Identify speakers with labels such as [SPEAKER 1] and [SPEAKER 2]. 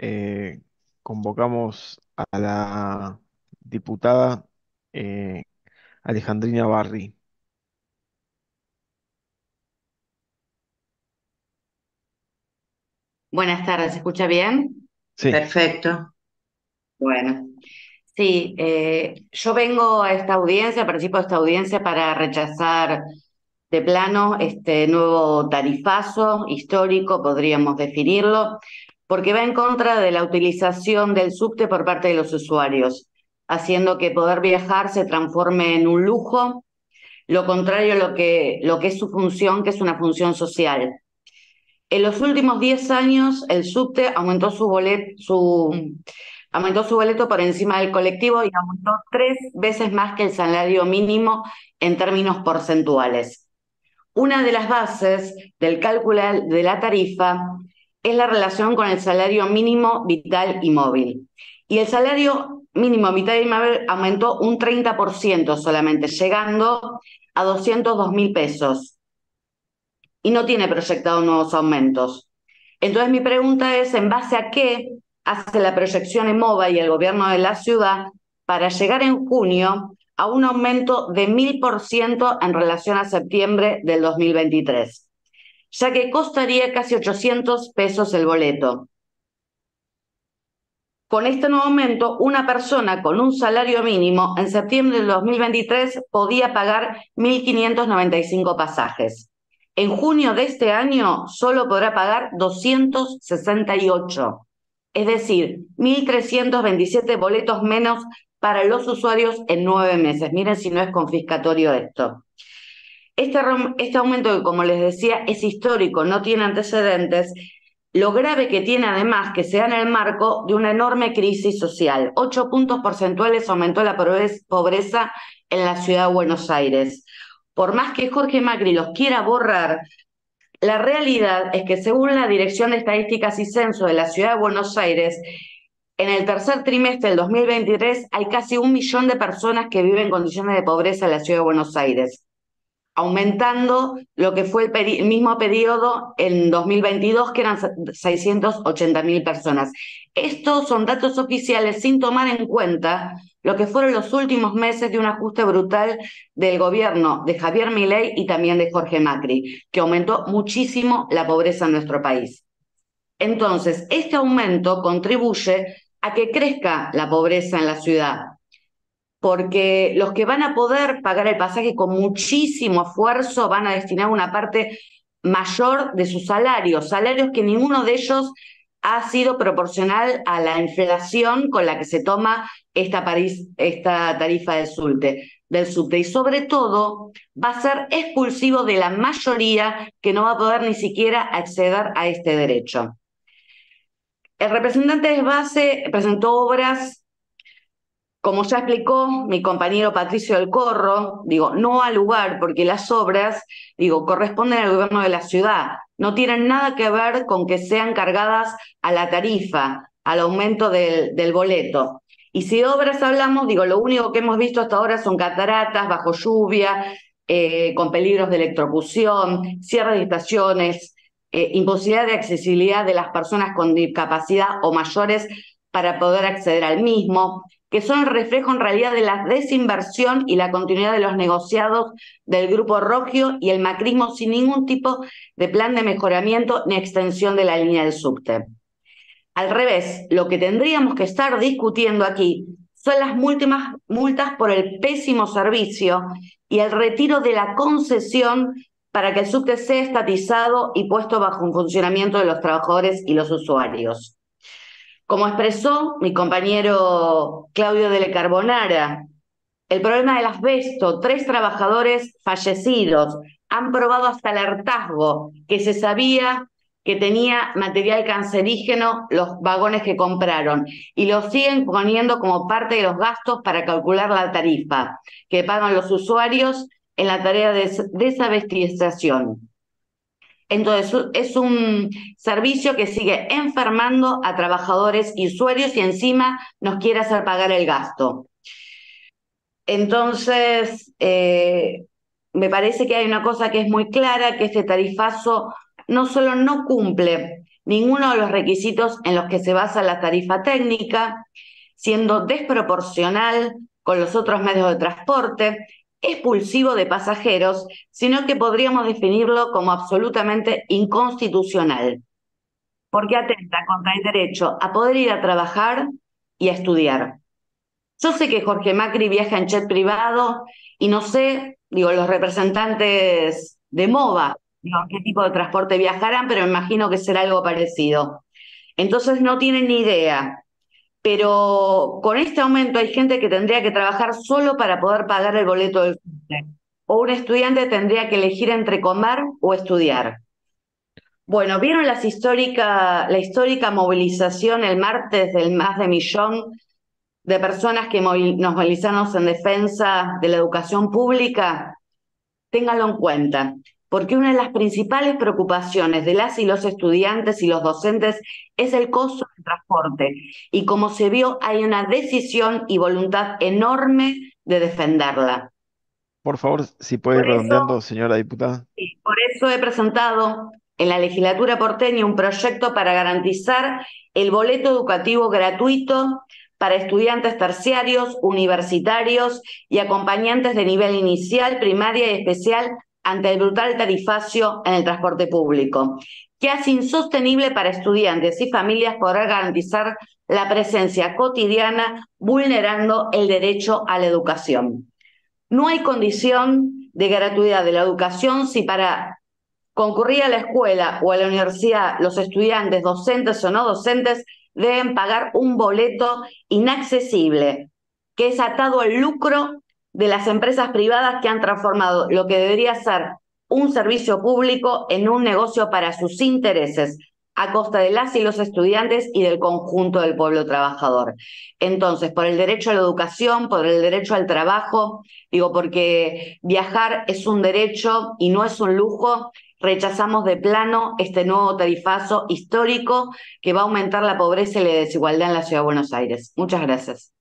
[SPEAKER 1] eh, convocamos a la diputada eh, Alejandrina Barri.
[SPEAKER 2] Buenas tardes, ¿se escucha bien?
[SPEAKER 1] Sí,
[SPEAKER 2] Perfecto. Bueno, sí, yo vengo a esta audiencia, participo de esta audiencia para rechazar de plano este nuevo tarifazo histórico, podríamos definirlo, porque va en contra de la utilización del subte por parte de los usuarios, haciendo que poder viajar se transforme en un lujo, lo contrario a lo que es su función, que es una función social. En los últimos 10 años, el subte aumentó su boleto por encima del colectivo y aumentó 3 veces más que el salario mínimo en términos porcentuales. Una de las bases del cálculo de la tarifa es la relación con el salario mínimo vital y móvil. Y el salario mínimo vital y móvil aumentó un 30% solamente, llegando a 202.000 pesos y no tiene proyectado nuevos aumentos. Entonces mi pregunta es, ¿en base a qué hace la proyección EMOVA y el gobierno de la ciudad para llegar en junio a un aumento de 1.000% en relación a septiembre del 2023? Ya que costaría casi 800 pesos el boleto. Con este nuevo aumento, una persona con un salario mínimo en septiembre del 2023 podía pagar 1.595 pasajes. En junio de este año solo podrá pagar 268, es decir, 1.327 boletos menos para los usuarios en 9 meses. Miren si no es confiscatorio esto. Este aumento que, como les decía, es histórico, no tiene antecedentes. Lo grave que tiene además que sea en el marco de una enorme crisis social. 8 puntos porcentuales aumentó la pobreza en la ciudad de Buenos Aires. Por más que Jorge Macri los quiera borrar, la realidad es que según la Dirección de Estadísticas y Censo de la ciudad de Buenos Aires, en el tercer trimestre del 2023 hay casi 1 millón de personas que viven en condiciones de pobreza en la ciudad de Buenos Aires, aumentando lo que fue el mismo periodo en 2022, que eran 680.000 personas. Estos son datos oficiales sin tomar en cuenta lo que fueron los últimos meses de un ajuste brutal del gobierno de Javier Milei y también de Jorge Macri, que aumentó muchísimo la pobreza en nuestro país. Entonces, este aumento contribuye a que crezca la pobreza en la ciudad, porque los que van a poder pagar el pasaje con muchísimo esfuerzo van a destinar una parte mayor de sus salarios, salarios que ninguno de ellos ha sido proporcional a la inflación con la que se toma esta tarifa del subte. Y sobre todo va a ser expulsivo de la mayoría que no va a poder ni siquiera acceder a este derecho. El representante de base presentó obras, como ya explicó mi compañero Patricio del Corro, digo, no al lugar, porque las obras, digo, corresponden al gobierno de la ciudad, no tienen nada que ver con que sean cargadas a la tarifa, al aumento del boleto. Y si de obras hablamos, digo, lo único que hemos visto hasta ahora son cataratas bajo lluvia, con peligros de electrocución, cierre de estaciones, imposibilidad de accesibilidad de las personas con discapacidad o mayores para poder acceder al mismo, que son el reflejo en realidad de la desinversión y la continuidad de los negociados del Grupo Rogio y el macrismo sin ningún tipo de plan de mejoramiento ni extensión de la línea del subte. Al revés, lo que tendríamos que estar discutiendo aquí son las multas por el pésimo servicio y el retiro de la concesión para que el subte sea estatizado y puesto bajo un funcionamiento de los trabajadores y los usuarios. Como expresó mi compañero Claudio Dele Carbonara, el problema del asbesto, 3 trabajadores fallecidos, han probado hasta el hartazgo que se sabía que tenía material cancerígeno los vagones que compraron y lo siguen poniendo como parte de los gastos para calcular la tarifa que pagan los usuarios en la tarea de desabestización. Entonces, es un servicio que sigue enfermando a trabajadores y usuarios y encima nos quiere hacer pagar el gasto. Entonces, me parece que hay una cosa que es muy clara, que este tarifazo no solo no cumple ninguno de los requisitos en los que se basa la tarifa técnica, siendo desproporcional con los otros medios de transporte, expulsivo de pasajeros, sino que podríamos definirlo como absolutamente inconstitucional, porque atenta contra el derecho a poder ir a trabajar y a estudiar. Yo sé que Jorge Macri viaja en jet privado y no sé, digo, los representantes de MOVA, digo, qué tipo de transporte viajarán, pero me imagino que será algo parecido. Entonces no tienen ni idea. Pero con este aumento hay gente que tendría que trabajar solo para poder pagar el boleto del subte. O un estudiante tendría que elegir entre comer o estudiar. Bueno, ¿vieron la histórica movilización el martes del más de millón de personas que nos movilizamos en defensa de la educación pública? Ténganlo en cuenta, porque una de las principales preocupaciones de las y los estudiantes y los docentes es el costo del transporte. Y como se vio, hay una decisión y voluntad enorme de defenderla.
[SPEAKER 1] Por favor, si puede
[SPEAKER 2] Por
[SPEAKER 1] ir
[SPEAKER 2] eso
[SPEAKER 1] redondeando, señora diputada.
[SPEAKER 2] Sí, por eso he presentado en la legislatura porteña un proyecto para garantizar el boleto educativo gratuito para estudiantes terciarios, universitarios y acompañantes de nivel inicial, primaria y especial ante el brutal tarifacio en el transporte público, que hace insostenible para estudiantes y familias poder garantizar la presencia cotidiana, vulnerando el derecho a la educación. No hay condición de gratuidad de la educación si para concurrir a la escuela o a la universidad los estudiantes, docentes o no docentes, deben pagar un boleto inaccesible, que es atado al lucro de las empresas privadas que han transformado lo que debería ser un servicio público en un negocio para sus intereses, a costa de las y los estudiantes y del conjunto del pueblo trabajador. Entonces, por el derecho a la educación, por el derecho al trabajo, digo, porque viajar es un derecho y no es un lujo, rechazamos de plano este nuevo tarifazo histórico que va a aumentar la pobreza y la desigualdad en la Ciudad de Buenos Aires. Muchas gracias.